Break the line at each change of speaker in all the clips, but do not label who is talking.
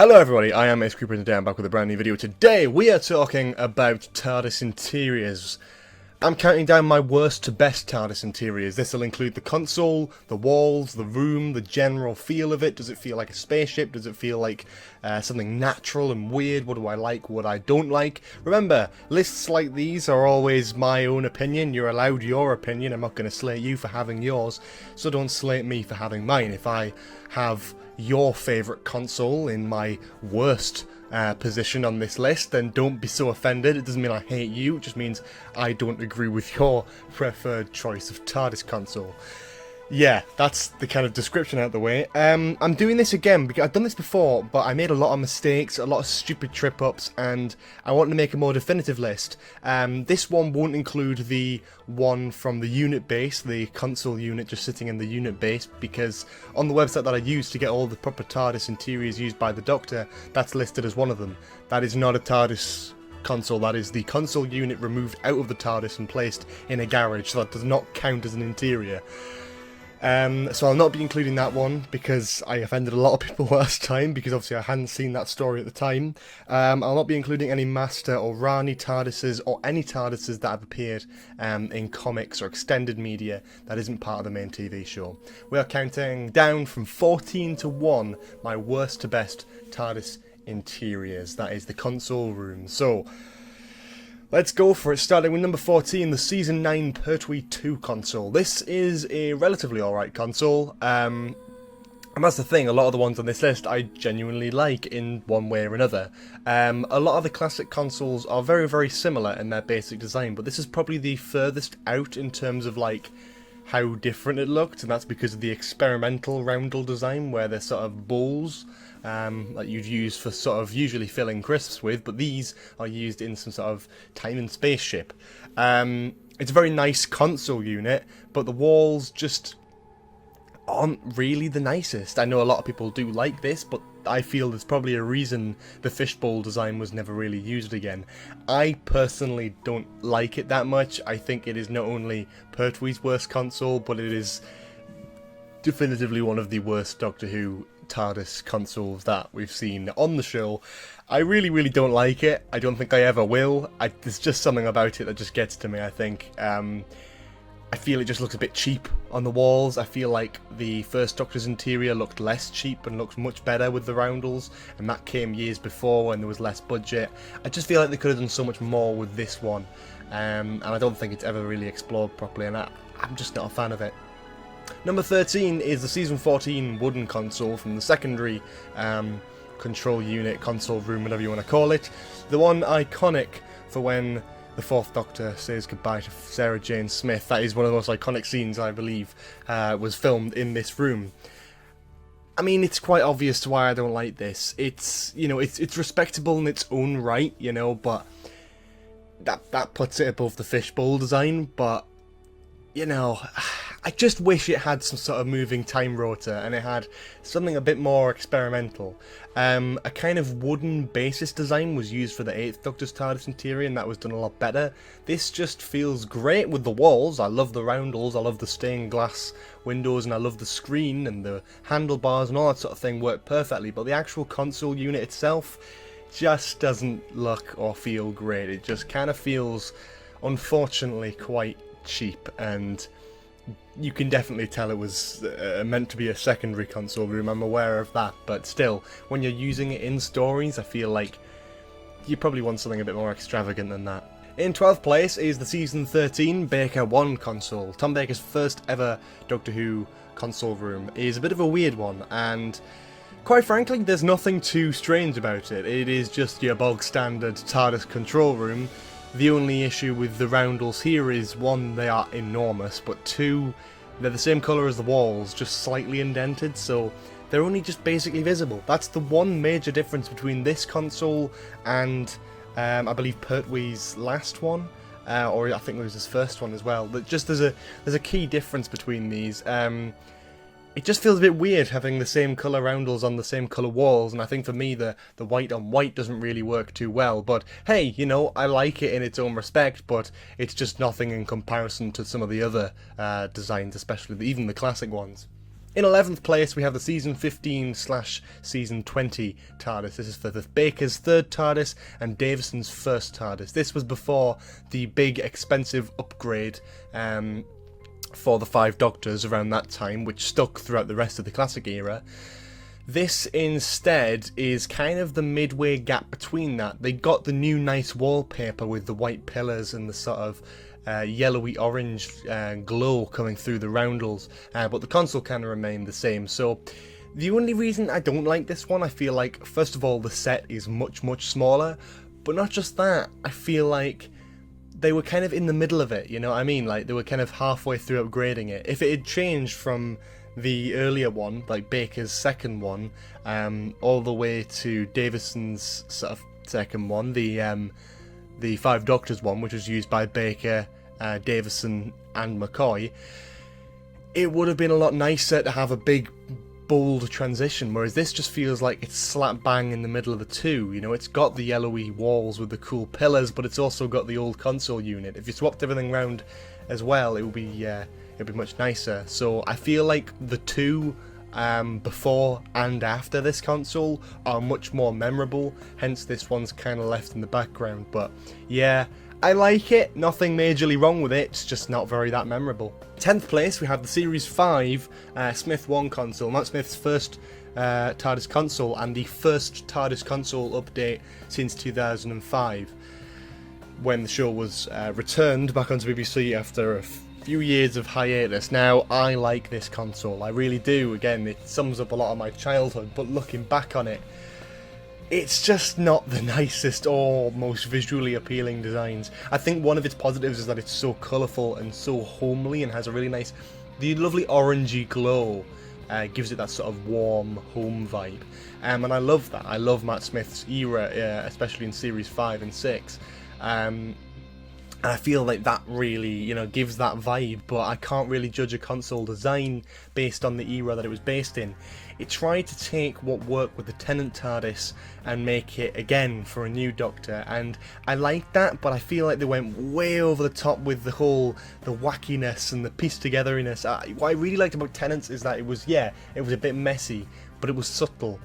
Hello everybody, I am Creeper and today I'm back with a brand new video. Today we are talking about TARDIS interiors. I'm counting down my worst to best TARDIS interiors. This will include the console, the walls, the room, the general feel of it. Does it feel like a spaceship? Does it feel like something natural and weird? What do I like? What I don't like? Remember, lists like these are always my own opinion. You're allowed your opinion. I'm not going to slate you for having yours, so don't slate me for having mine. If I have your favourite console in my worst position on this list, then don't be so offended. It doesn't mean I hate you, it just means I don't agree with your preferred choice of TARDIS console. Yeah, that's the kind of description out of the way. I'm doing this again because I've done this before, but I made a lot of mistakes, a lot of stupid trip-ups, and I want to make a more definitive list. This one won't include the one from the unit base, the console unit just sitting in the unit base, because on the website that I used to get all the proper TARDIS interiors used by the Doctor, that's listed as one of them. That is not a TARDIS console, that is the console unit removed out of the TARDIS and placed in a garage, so that does not count as an interior. So I'll not be including that one because I offended a lot of people last time because obviously I hadn't seen that story at the time. I'll not be including any Master or Rani TARDISes or any TARDISes that have appeared in comics or extended media that isn't part of the main TV show. We are counting down from 14 to 1 my worst to best TARDIS interiors. That is the console room. So let's go for it, starting with number 14, the Season 9 Pertwee 2 console. This is a relatively alright console, and that's the thing, a lot of the ones on this list I genuinely like in one way or another. A lot of the classic consoles are very, very similar in their basic design, but this is probably the furthest out in terms of like how different it looked, and that's because of the experimental roundel design where they're sort of bowls that you'd use for sort of usually filling crisps with, but these are used in some sort of time and spaceship. It's a very nice console unit, but the walls just aren't really the nicest. I know a lot of people do like this, but I feel there's probably a reason the fishbowl design was never really used again. I personally don't like it that much. I think it is not only Pertwee's worst console, but it is definitively one of the worst Doctor Who TARDIS consoles that we've seen on the show. I really, really don't like it. I don't think I ever will. There's just something about it that just gets to me, I think. I feel it just looks a bit cheap on the walls. I feel like the first Doctor's interior looked less cheap and looked much better with the roundels, and that came years before when there was less budget. I just feel like they could have done so much more with this one, and I don't think it's ever really explored properly, and I'm just not a fan of it. Number 13 is the Season 14 wooden console from the secondary control unit, console room, whatever you want to call it. The one iconic for when the Fourth Doctor says goodbye to Sarah Jane Smith. That is one of the most iconic scenes, I believe, was filmed in this room. I mean, it's quite obvious to why I don't like this. It's, you know, it's respectable in its own right, you know, but that puts it above the fishbowl design, but, you know, I just wish it had some sort of moving time rotor and it had something a bit more experimental. A kind of wooden basis design was used for the 8th Doctor's TARDIS interior, and that was done a lot better. This just feels great with the walls. I love the roundels, I love the stained glass windows, and I love the screen and the handlebars and all that sort of thing work perfectly, but the actual console unit itself just doesn't look or feel great. It just kind of feels, unfortunately, quite cheap, and you can definitely tell it was meant to be a secondary console room, I'm aware of that, but still, when you're using it in stories, I feel like you probably want something a bit more extravagant than that. In 12th place is the Season 13 Baker 1 console. Tom Baker's first ever Doctor Who console room is a bit of a weird one, and quite frankly, there's nothing too strange about it. It is just your bog standard TARDIS control room. The only issue with the roundels here is, one, they are enormous, but two, they're the same colour as the walls, just slightly indented, so they're only just basically visible. That's the one major difference between this console and, I believe, Pertwee's last one, or I think it was his first one as well. But just there's a key difference between these. It just feels a bit weird having the same colour roundels on the same colour walls, and I think for me the white on white doesn't really work too well, but hey, you know, I like it in its own respect, but it's just nothing in comparison to some of the other designs, especially even the classic ones. In 11th place, we have the Season 15/Season 20 TARDIS. This is for the Baker's third TARDIS and Davison's first TARDIS. This was before the big, expensive upgrade for the 5 Doctors around that time, which stuck throughout the rest of the classic era. This instead is kind of the midway gap between that. They got the new nice wallpaper with the white pillars and the sort of yellowy orange glow coming through the roundels, but the console kind of remained the same. So the only reason I don't like this one, I feel like, first of all, the set is much smaller, but not just that, I feel like they were kind of in the middle of it, you know what I mean? Like, they were kind of halfway through upgrading it. If it had changed from the earlier one, like Baker's second one, all the way to Davison's sort of second one, the 5 Doctors one, which was used by Baker, Davison and McCoy, it would have been a lot nicer to have a big, bold transition, whereas this just feels like it's slap bang in the middle of the two. You know, it's got the yellowy walls with the cool pillars, but it's also got the old console unit. If you swapped everything around as well, it would be much nicer. So I feel like the two before and after this console are much more memorable, hence this one's kind of left in the background. But yeah, I like it, nothing majorly wrong with it, it's just not very that memorable. 10th place, we have the Series 5 Smith 1 console, Matt Smith's first TARDIS console and the first TARDIS console update since 2005, when the show was returned back onto BBC after a few years of hiatus. Now, I like this console, I really do. Again, it sums up a lot of my childhood, but looking back on it, it's just not the nicest or most visually appealing designs. I think one of its positives is that it's so colourful and so homely and has a really nice, the lovely orangey glow gives it that sort of warm home vibe. And I love that. I love Matt Smith's era, especially in Series 5 and 6. And I feel like that really, you know, gives that vibe, but I can't really judge a console design based on the era that it was based in. It tried to take what worked with the Tennant TARDIS and make it again for a new Doctor, and I like that, but I feel like they went way over the top with the wackiness and the piece togetheriness. What I really liked about Tennant's is that it was a bit messy, but it was subtle.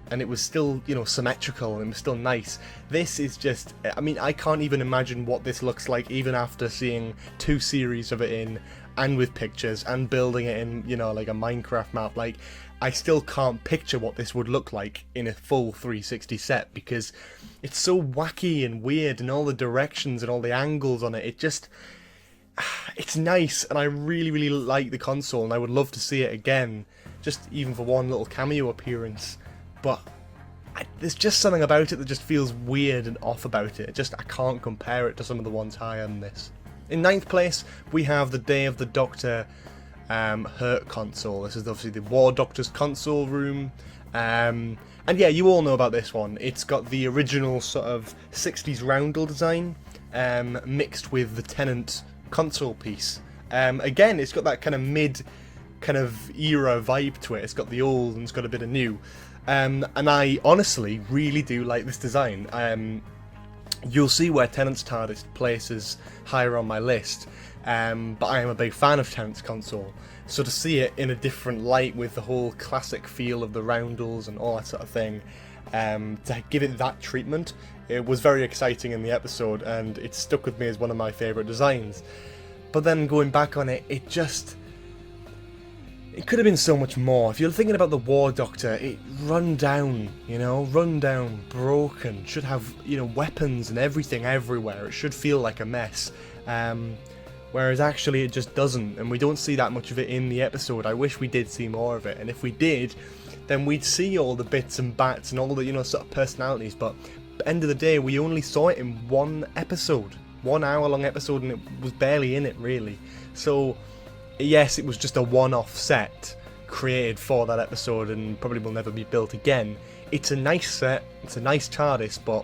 And it was still, you know, symmetrical, and it was still nice. This is just, I mean, I can't even imagine what this looks like, even after seeing 2 series of it in, and with pictures, and building it in, you know, like a Minecraft map. Like, I still can't picture what this would look like in a full 360 set, because it's so wacky and weird, and all the directions and all the angles on it, it just, it's nice, and I really like the console, and I would love to see it again, just even for one little cameo appearance. But there's just something about it that just feels weird and off about it. I can't compare it to some of the ones higher than this. In 9th place, we have the Day of the Doctor Hurt console. This is obviously the War Doctor's console room. And yeah, you all know about this one. It's got the original sort of 60s roundel design mixed with the Tennant console piece. Again, it's got that kind of mid kind of era vibe to it. It's got the old and it's got a bit of new. And I honestly really do like this design. You'll see where Tennant's TARDIS places higher on my list, but I am a big fan of Tennant's console, so to see it in a different light with the whole classic feel of the roundels and all that sort of thing, to give it that treatment, it was very exciting in the episode, and it stuck with me as one of my favourite designs. But then going back on it, it could have been so much more. If you're thinking about the War Doctor, it run down, broken, should have, you know, weapons and everything everywhere. It should feel like a mess. Whereas actually it just doesn't, and we don't see that much of it in the episode. I wish we did see more of it, and if we did, then we'd see all the bits and bats and all the, you know, sort of personalities, but at the end of the day, we only saw it in one episode. 1 hour long episode, and it was barely in it, really. So yes, it was just a one-off set created for that episode and probably will never be built again. It's a nice set, it's a nice TARDIS, but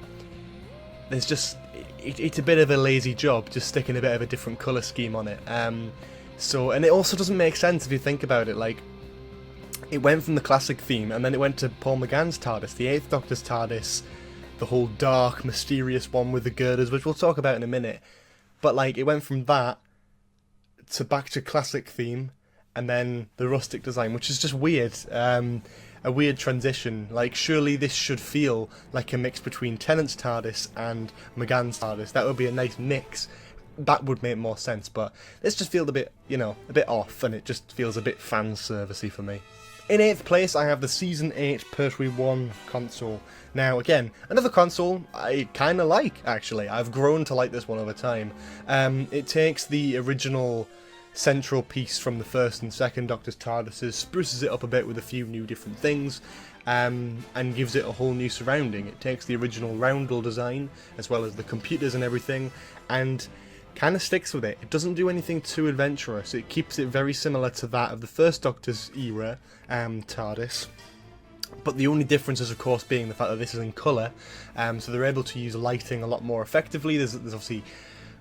there's just, it's a bit of a lazy job just sticking a bit of a different colour scheme on it. And it also doesn't make sense if you think about it. Like, it went from the classic theme and then it went to Paul McGann's TARDIS, the 8th Doctor's TARDIS, the whole dark, mysterious one with the girders, which we'll talk about in a minute. But like, it went from that to back to classic theme, and then the rustic design, which is just weird. A weird transition. Like, surely this should feel like a mix between Tennant's TARDIS and McGann's TARDIS. That would be a nice mix. That would make more sense, but this just feels a bit, you know, a bit off, and it just feels a bit fan-servicey for me. In 8th place, I have the Season 8 Pertwee 1 console. Now, again, another console I kind of like, actually. I've grown to like this one over time. It takes the original central piece from the first and second Doctor's TARDISes, spruces it up a bit with a few new different things, and gives it a whole new surrounding. It takes the original roundel design, as well as the computers and everything, and kind of sticks with it. It doesn't do anything too adventurous. It keeps it very similar to that of the first Doctor's era TARDIS. But the only difference is, of course, being the fact that this is in colour, so they're able to use lighting a lot more effectively. There's obviously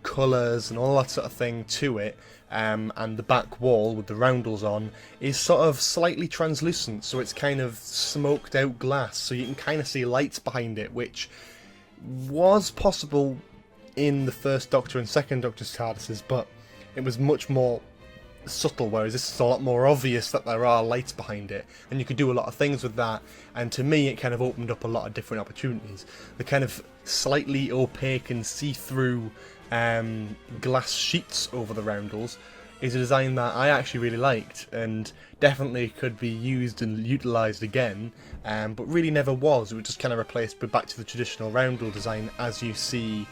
colours and all that sort of thing to it, and the back wall with the roundels on is sort of slightly translucent, so it's kind of smoked out glass, so you can kind of see lights behind it, which was possible in the first Doctor and second Doctor's TARDISes, but it was much more subtle, whereas this is a lot more obvious that there are lights behind it, and you could do a lot of things with that, and to me it kind of opened up a lot of different opportunities. The kind of slightly opaque and see-through glass sheets over the roundels is a design that I actually really liked, and definitely could be used and utilised again, but really never was. It was just kind of replaced back to the traditional roundel design as you see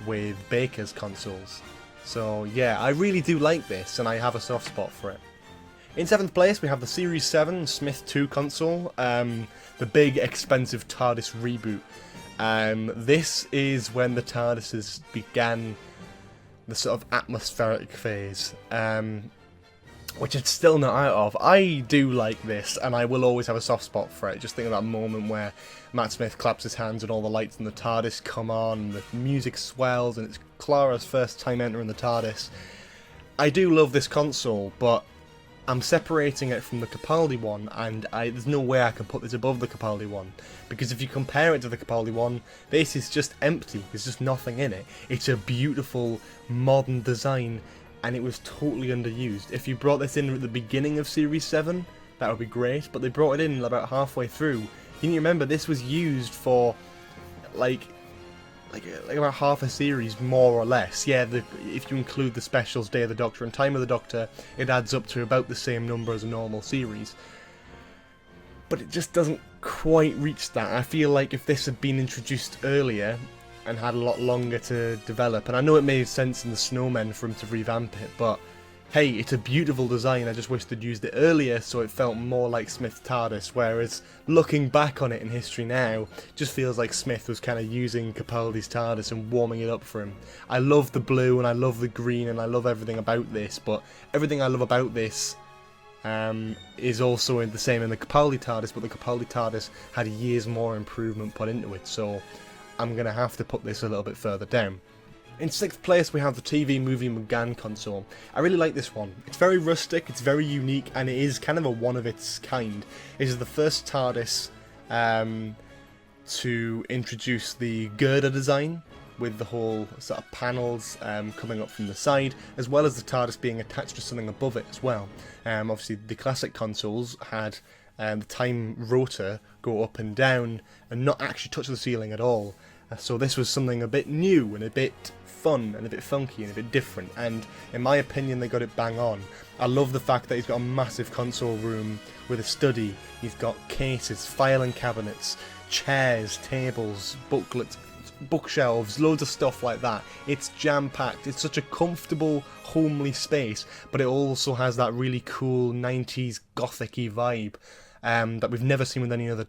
with Baker's consoles. So yeah, I really do like this, and I have a soft spot for it. In 7th place, we have the Series 7 Smith 2 console, the big expensive TARDIS reboot. This is when the TARDISes began the sort of atmospheric phase, which it's still not out of. I do like this, and I will always have a soft spot for it. Just think of that moment where Matt Smith claps his hands and all the lights in the TARDIS come on, and the music swells, and it's Clara's first time entering the TARDIS. I do love this console, but I'm separating it from the Capaldi one, and there's no way I can put this above the Capaldi one, because if you compare it to the Capaldi one, this is just empty. There's just nothing in it. It's a beautiful modern design, and it was totally underused. If you brought this in at the beginning of Series 7, that would be great, but they brought it in about halfway through. You need to remember, this was used for like about half a series, more or less. Yeah, if you include the specials, Day of the Doctor and Time of the Doctor, it adds up to about the same number as a normal series. But it just doesn't quite reach that. I feel like if this had been introduced earlier and had a lot longer to develop, and I know it made sense in the Snowmen for him to revamp it, but hey, it's a beautiful design. I just wish they'd used it earlier so it felt more like Smith's TARDIS, whereas looking back on it in history now, it just feels like Smith was kind of using Capaldi's TARDIS and warming it up for him. I love the blue and I love the green and I love everything about this, but everything I love about this is also the same in the Capaldi TARDIS, but the Capaldi TARDIS had years more improvement put into it, so I'm going to have to put this a little bit further down. In 6th place, we have the TV movie McGann console. I really like this one. It's very rustic, it's very unique, and it is kind of a one of its kind. It is the first TARDIS to introduce the girder design, with the whole sort of panels coming up from the side, as well as the TARDIS being attached to something above it as well. Obviously, the classic consoles had the time rotor go up and down and not actually touch the ceiling at all. So this was something a bit new and a bit fun and a bit funky and a bit different, and in my opinion they got it bang on. I love the fact that he's got a massive console room with a study. He's got cases, filing cabinets, chairs, tables, booklets, bookshelves, loads of stuff like that. It's jam-packed. It's such a comfortable, homely space, but it also has that really cool 90s gothic-y vibe that we've never seen with any other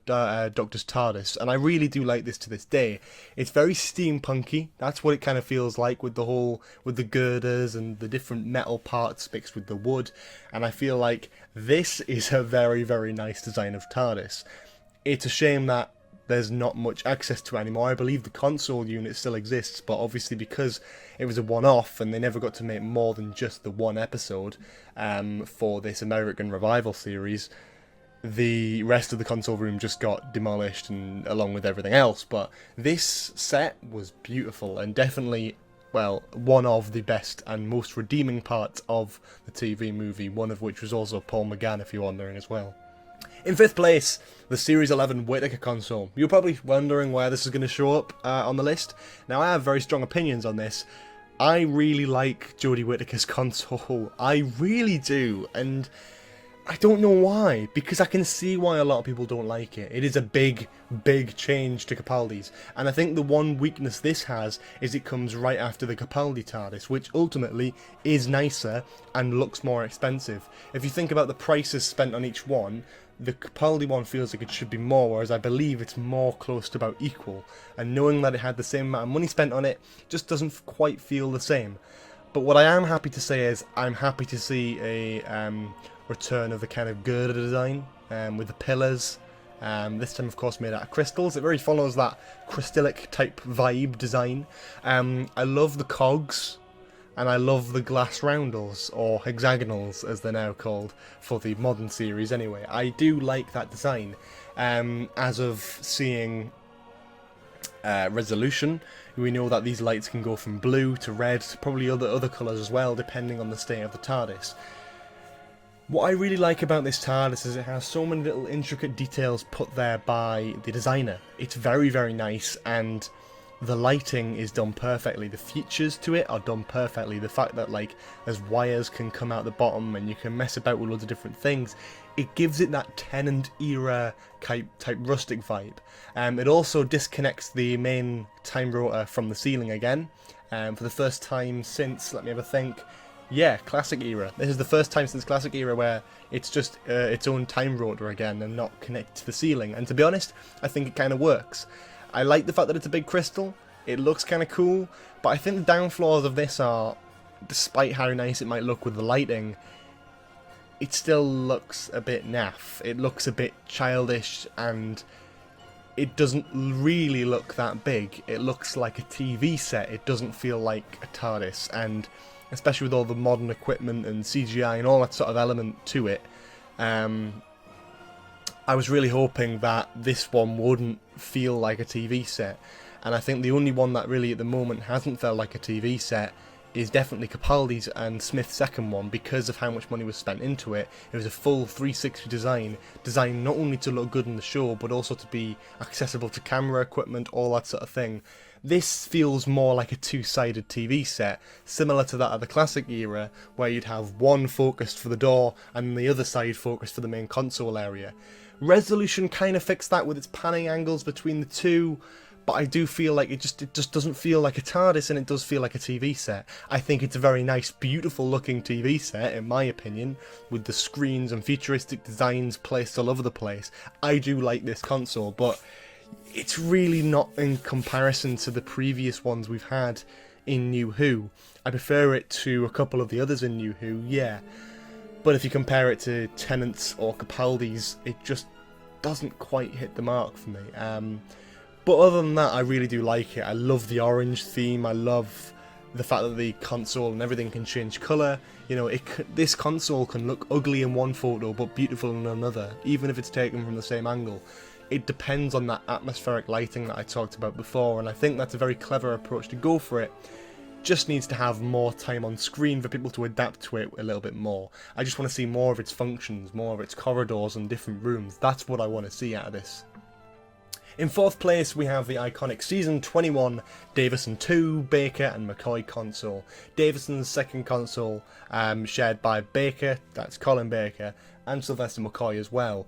Doctor's TARDIS, and I really do like this to this day. It's very steampunky. That's what it kind of feels like with the girders and the different metal parts mixed with the wood, and I feel like this is a very, very nice design of TARDIS. It's a shame that there's not much access to it anymore. I believe the console unit still exists, but obviously because it was a one-off and they never got to make more than just the one episode for this American Revival series, the rest of the console room just got demolished, and along with everything else. But this set was beautiful and definitely well, one of the best and most redeeming parts of the TV movie, one of which was also Paul McGann, if you're wondering as well. In 5th place, the Series 11 Whittaker console. You're probably wondering where this is going to show up on the list. Now, I have very strong opinions on this. I really like Jodie Whittaker's console. I really do, and I don't know why, because I can see why a lot of people don't like it. It is a big, big change to Capaldi's, and I think the one weakness this has is it comes right after the Capaldi TARDIS, which ultimately is nicer and looks more expensive. If you think about the prices spent on each one, the Capaldi one feels like it should be more, whereas I believe it's more close to about equal, and knowing that it had the same amount of money spent on it just doesn't quite feel the same. But what I am happy to say is I'm happy to see a return of the kind of girder design with the pillars. This time, of course, made out of crystals. It very follows that crystallic type vibe design. I love the cogs, and I love the glass roundels, or hexagonals as they're now called for the modern series anyway. I do like that design. As of seeing resolution, we know that these lights can go from blue to red, to probably other colours as well, depending on the state of the TARDIS. What I really like about this TARDIS is it has so many little intricate details put there by the designer. It's very, very nice, and the lighting is done perfectly. The features to it are done perfectly. The fact that, like, there's wires can come out the bottom and you can mess about with loads of different things, it gives it that Tennant era type rustic vibe. It also disconnects the main time rotor from the ceiling again, for the first time since, let me have a think, yeah, Classic Era. This is the first time since Classic Era where it's just its own time rotor again and not connected to the ceiling. And to be honest, I think it kind of works. I like the fact that it's a big crystal. It looks kind of cool. But I think the downfalls of this are, despite how nice it might look with the lighting, it still looks a bit naff. It looks a bit childish, and it doesn't really look that big. It looks like a TV set. It doesn't feel like a TARDIS, and especially with all the modern equipment and CGI and all that sort of element to it, I was really hoping that this one wouldn't feel like a TV set. And I think the only one that really at the moment hasn't felt like a TV set is definitely Capaldi's and Smith's second one, because of how much money was spent into it. It was a full 360 design, designed not only to look good in the show, but also to be accessible to camera equipment, all that sort of thing. This feels more like a two-sided TV set, similar to that of the Classic Era, where you'd have one focused for the door and the other side focused for the main console area. Resolution kind of fixed that with its panning angles between the two, but I do feel like it just doesn't feel like a TARDIS, and it does feel like a TV set. I think it's a very nice, beautiful looking TV set, in my opinion, with the screens and futuristic designs placed all over the place. I do like this console, but it's really not in comparison to the previous ones we've had in New Who. I prefer it to a couple of the others in New Who, yeah. But if you compare it to Tennant's or Capaldi's, it just doesn't quite hit the mark for me. But other than that, I really do like it. I love the orange theme. I love the fact that the console and everything can change colour. You know, this console can look ugly in one photo but beautiful in another, even if it's taken from the same angle. It depends on that atmospheric lighting that I talked about before, and I think that's a very clever approach to go for it. Just needs to have more time on screen for people to adapt to it a little bit more. I just want to see more of its functions, more of its corridors and different rooms. That's what I want to see out of this. In 4th place, we have the iconic Season 21 Davison 2 Baker and McCoy console. Davison's second console, shared by Baker, that's Colin Baker, and Sylvester McCoy as well.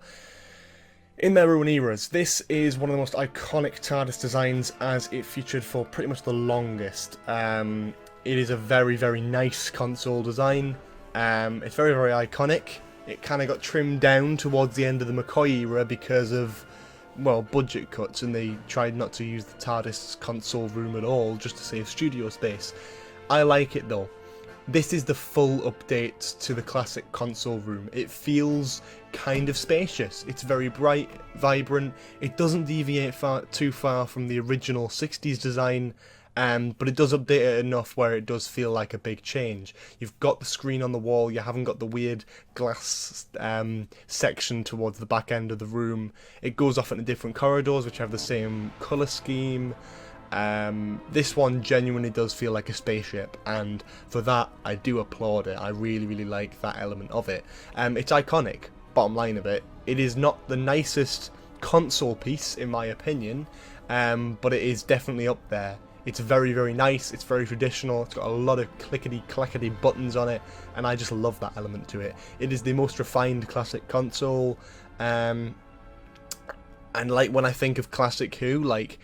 In their own eras, this is one of the most iconic TARDIS designs, as it featured for pretty much the longest. It is a very, very nice console design. It's very, very iconic. It kind of got trimmed down towards the end of the McCoy era because of, well, budget cuts, and they tried not to use the TARDIS console room at all, just to save studio space. I like it though. This is the full update to the classic console room. It feels kind of spacious. It's very bright, vibrant. It doesn't deviate too far from the original 60s design, but it does update it enough where it does feel like a big change. You've got the screen on the wall, you haven't got the weird glass section towards the back end of the room. It goes off into different corridors which have the same colour scheme. This one genuinely does feel like a spaceship, and for that I do applaud it. I really like that element of it. It's iconic, bottom line of it. It is not the nicest console piece in my opinion, but it is definitely up there. It's very nice, it's very traditional, it's got a lot of clickety-clackety buttons on it, and I just love that element to it. It is the most refined classic console, and like when I think of Classic Who, like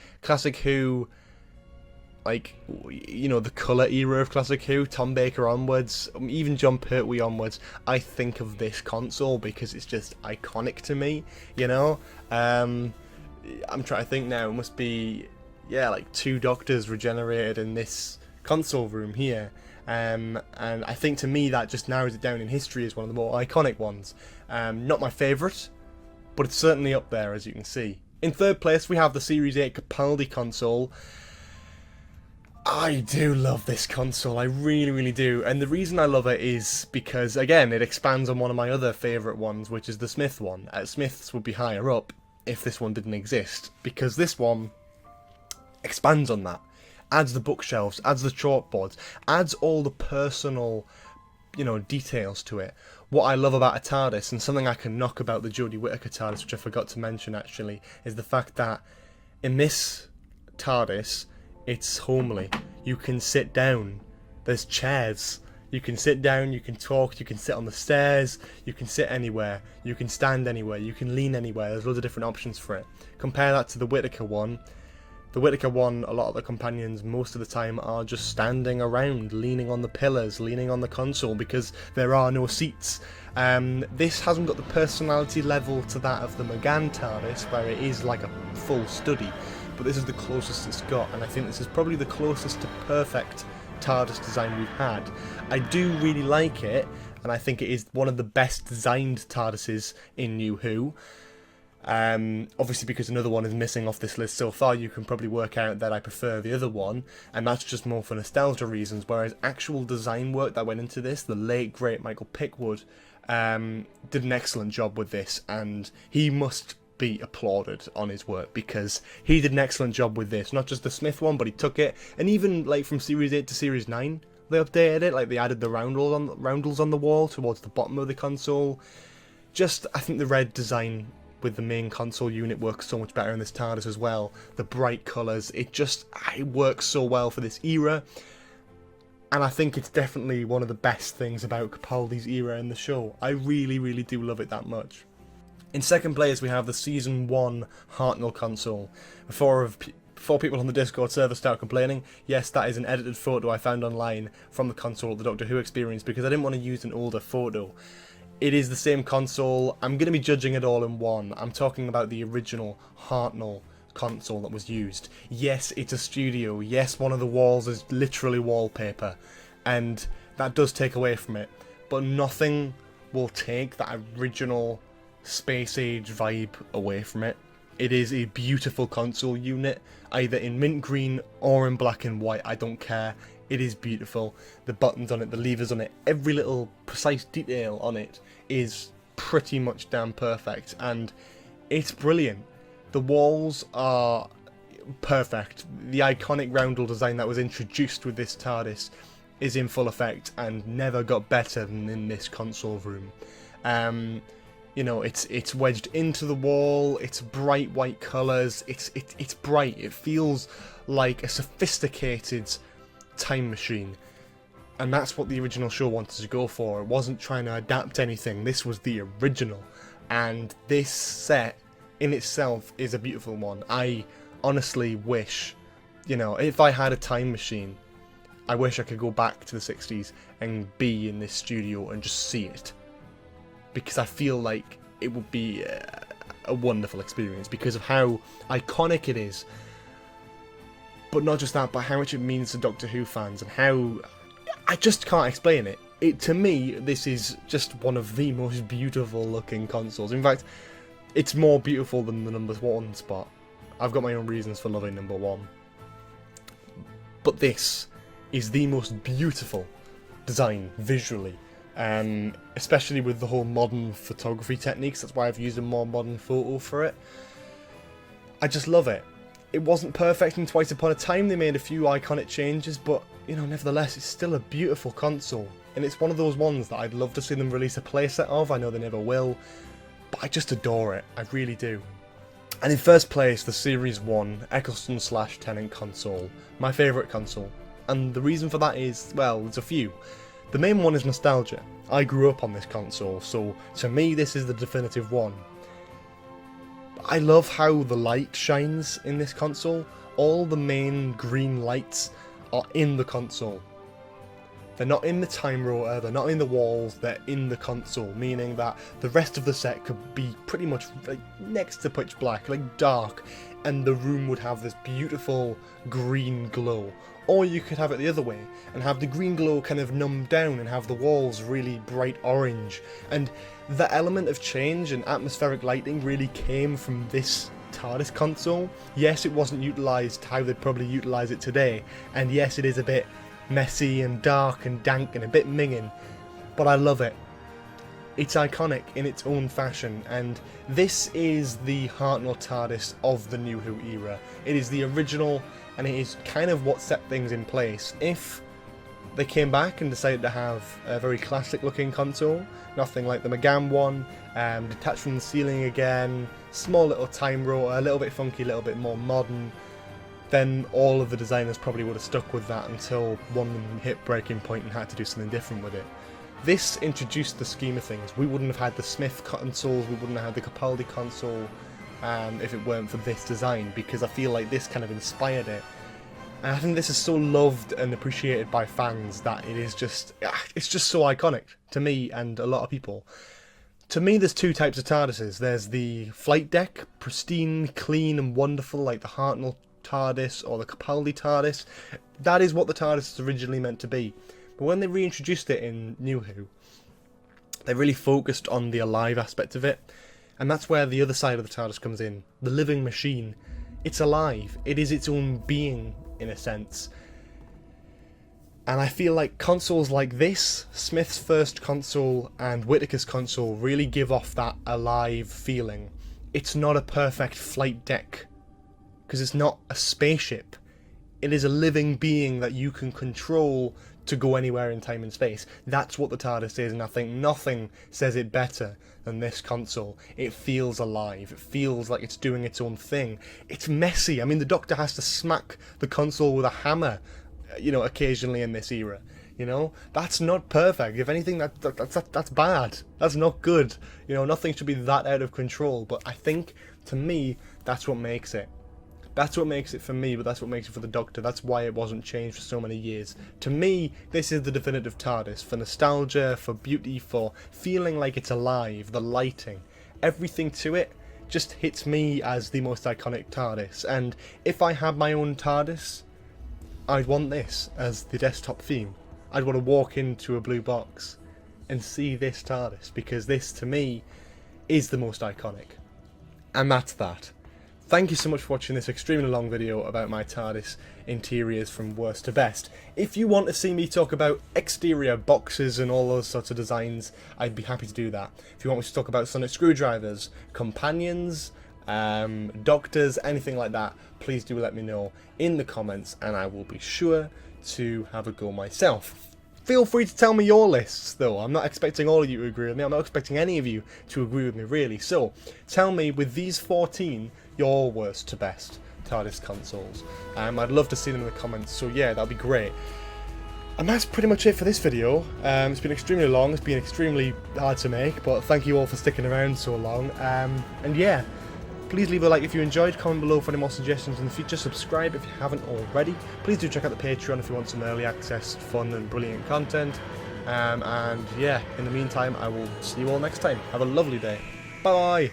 you know, the colour era of Classic Who, Tom Baker onwards, even John Pertwee onwards, I think of this console because it's just iconic to me, you know. I'm trying to think now, it must be, yeah, like 2 Doctors regenerated in this console room here, and I think to me that just narrows it down in history as one of the more iconic ones. Not my favourite, but it's certainly up there, as you can see. In third place we have the Series 8 Capaldi console. I do love this console, I really do, and the reason I love it is because, again, it expands on one of my other favourite ones, which is the Smith one. Smiths would be higher up if this one didn't exist, because this one expands on that, adds the bookshelves, adds the chalkboards, adds all the personal, you know, details to it. What I love about a TARDIS, and something I can knock about the Jodie Whittaker TARDIS, which I forgot to mention actually, is the fact that in this TARDIS, it's homely. You can sit down. There's chairs. You can sit down, you can talk, you can sit on the stairs, you can sit anywhere, you can stand anywhere, you can lean anywhere. There's loads of different options for it. Compare that to the Whittaker one. The Whittaker one, a lot of the companions most of the time are just standing around, leaning on the pillars, leaning on the console, because there are no seats. This hasn't got the personality level to that of the McGann TARDIS, where it is like a full study, but this is the closest it's got, and I think this is probably the closest to perfect TARDIS design we've had. I do really like it, and I think it is one of the best designed TARDISes in New Who. Obviously because another one is missing off this list so far, you can probably work out that I prefer the other one, and that's just more for nostalgia reasons, whereas actual design work that went into this, the late great Michael Pickwood did an excellent job with this, and he must be applauded on his work, because he did an excellent job with this, not just the Smith one, but he took it, and even like from Series 8 to Series 9 they updated it, like they added the roundels on the wall towards the bottom of the console. Just, I think the red design with the main console unit works so much better in this TARDIS as well. The bright colours, it works so well for this era, and I think it's definitely one of the best things about Capaldi's era in the show. I really do love it that much. In second place we have the Season 1 Hartnell console. Before people on the Discord server start complaining, yes, that is an edited photo I found online from the console at the Doctor Who experience, because I didn't want to use an older photo. It is the same console. I'm going to be judging it all in one. I'm talking about the original Hartnell console that was used. Yes, it's a studio. Yes, one of the walls is literally wallpaper, and that does take away from it, but nothing will take that original space age vibe away from it. It is a beautiful console unit, either in mint green or in black and white, I don't care. It is beautiful. The buttons on it, the levers on it, every little precise detail on it is pretty much damn perfect, and it's brilliant. The walls are perfect. The iconic roundel design that was introduced with this TARDIS is in full effect and never got better than in this console room. You know, it's wedged into the wall, it's bright white colours, it's bright, it feels like a sophisticated time machine, and that's what the original show wanted to go for. It wasn't trying to adapt anything, this was the original, and this set in itself is a beautiful one. I honestly wish, you know, if I had a time machine, I wish I could go back to the 60s and be in this studio and just see it, because I feel like it would be a wonderful experience because of how iconic it is. But not just that, but how much it means to Doctor Who fans, and how I just can't explain it. To me, this is just one of the most beautiful looking consoles. In fact, it's more beautiful than the number 1 spot. I've got my own reasons for loving number 1. But this is the most beautiful design visually. Especially with the whole modern photography techniques. That's why I've used a more modern photo for it. I just love it. It wasn't perfect in Twice Upon a Time, they made a few iconic changes, but, you know, nevertheless, it's still a beautiful console. And it's one of those ones that I'd love to see them release a playset of. I know they never will, but I just adore it. I really do. And in first place, the Series 1 Eccleston / Tennant console. My favourite console. And the reason for that is, well, there's a few. The main one is nostalgia. I grew up on this console, so to me this is the definitive one. I love how the light shines in this console. All the main green lights are in the console. They're not in the time rotor, they're not in the walls, they're in the console, meaning that the rest of the set could be pretty much like next to pitch black, like dark, and the room would have this beautiful green glow. Or you could have it the other way, and have the green glow kind of numbed down and have the walls really bright orange. And the element of change and atmospheric lighting really came from this TARDIS console. Yes, it wasn't utilised how they'd probably utilise it today, and yes, it is a bit messy and dark and dank and a bit minging, but I love it. It's iconic in its own fashion, and this is the Hartnell TARDIS of the New Who era. It is the original, and it is kind of what set things in place. If they came back and decided to have a very classic looking console, nothing like the McGann one, detached from the ceiling again, small little time rotor, a little bit funky, a little bit more modern, then all of the designers probably would have stuck with that until one hit breaking point and had to do something different with it. This introduced the scheme of things. We wouldn't have had the Smith consoles, we wouldn't have had the Capaldi console if it weren't for this design, because I feel like this kind of inspired it. And I think this is so loved and appreciated by fans that it's just so iconic to me and a lot of people. To me, there's two types of TARDISes. There's the flight deck, pristine, clean and wonderful, like the Hartnell TARDIS or the Capaldi TARDIS. That is what the TARDIS was originally meant to be. But when they reintroduced it in New Who, they really focused on the alive aspect of it. And that's where the other side of the TARDIS comes in. The living machine. It's alive. It is its own being, in a sense. And I feel like consoles like this, Smith's first console and Whittaker's console, really give off that alive feeling. It's not a perfect flight deck, because it's not a spaceship. It is a living being that you can control to go anywhere in time and space. That's what the TARDIS is, and I think nothing says it better than this console. It feels alive. It feels like it's doing its own thing. It's messy. I mean, the Doctor has to smack the console with a hammer, you know, occasionally in this era. You know, that's not perfect. If anything, that's bad. That's not good. You know, nothing should be that out of control. But I think, to me, that's what makes it. That's what makes it for me, but that's what makes it for the Doctor. That's why it wasn't changed for so many years. To me, this is the definitive TARDIS. For nostalgia, for beauty, for feeling like it's alive, the lighting. Everything to it just hits me as the most iconic TARDIS. And if I had my own TARDIS, I'd want this as the desktop theme. I'd want to walk into a blue box and see this TARDIS, because this, to me, is the most iconic. And that's that. Thank you so much for watching this extremely long video about my TARDIS interiors from worst to best. If you want to see me talk about exterior boxes and all those sorts of designs, I'd be happy to do that. If you want me to talk about sonic screwdrivers, companions, doctors, anything like that, please do let me know in the comments and I will be sure to have a go myself. Feel free to tell me your lists though. I'm not expecting all of you to agree with me. I'm not expecting any of you to agree with me really. So tell me, with these 14, your worst to best TARDIS consoles. I'd love to see them in the comments, so yeah, that'd be great. And that's pretty much it for this video. It's been extremely long, it's been extremely hard to make, but thank you all for sticking around so long. And yeah, please leave a like if you enjoyed, comment below for any more suggestions in the future, subscribe if you haven't already. Please do check out the Patreon if you want some early access, fun and brilliant content. And yeah, in the meantime, I will see you all next time. Have a lovely day. Bye!